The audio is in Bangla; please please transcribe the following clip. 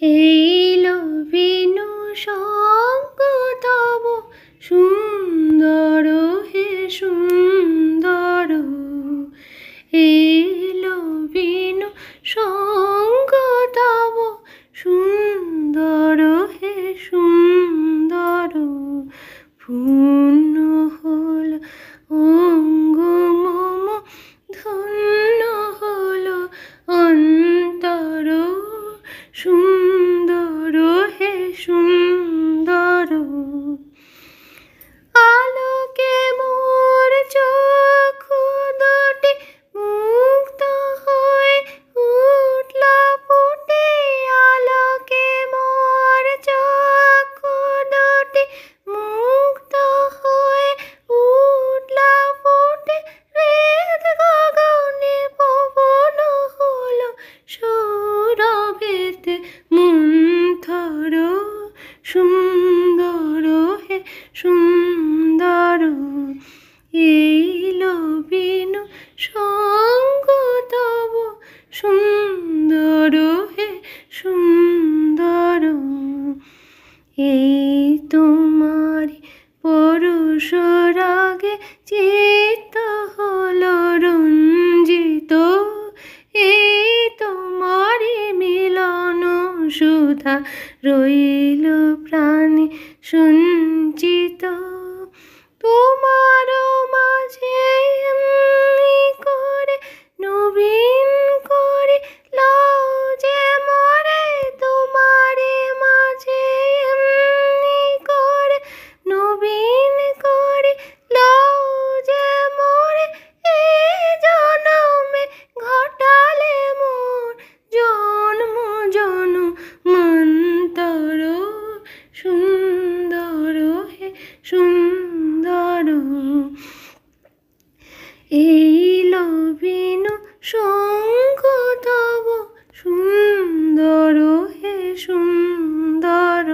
এইলো বিনু সঙ্গ তব সুন্দর হে সুন্দর। এইলো বিনু সঙ্গ তব সুন্দর হে সুন্দর। পূর্ণ হল অঙ্গ মম, ধন্য হল অন্তর। সুন্দর হে সুন্দর। আলোকে মোর চক্ষু দুটি মুক্ত হয়ে উঠল ফুটে। আলোকে মোর চক্ষু দুটি মুক্ত হয়ে উঠল ফুটে। হৃদ গগনে পবন হল সৌরভেতে মন্থর। সুন্দর হে সুন্দর। এইলো বিনু সঙ্গ তব সুন্দর হে সুন্দর। এই তোমারি পরশ রাগে চিত্ত হল রঞ্জিত। এই তোমারি মিলন সুধা রইল প্রাণে সঞ্চিত। তোমার মাঝে এমনি করে নবীন করে লাও যে মরে। তোমারে মাঝে এমনি করে নবীন করে লাও যে মরে। এ জনমে ঘটালে মোর জন্ম জন্মান্তর। সুন্দর হে সুন্দর। এইলো বিনু সঙ্গ তব সুন্দর হে সুন্দর।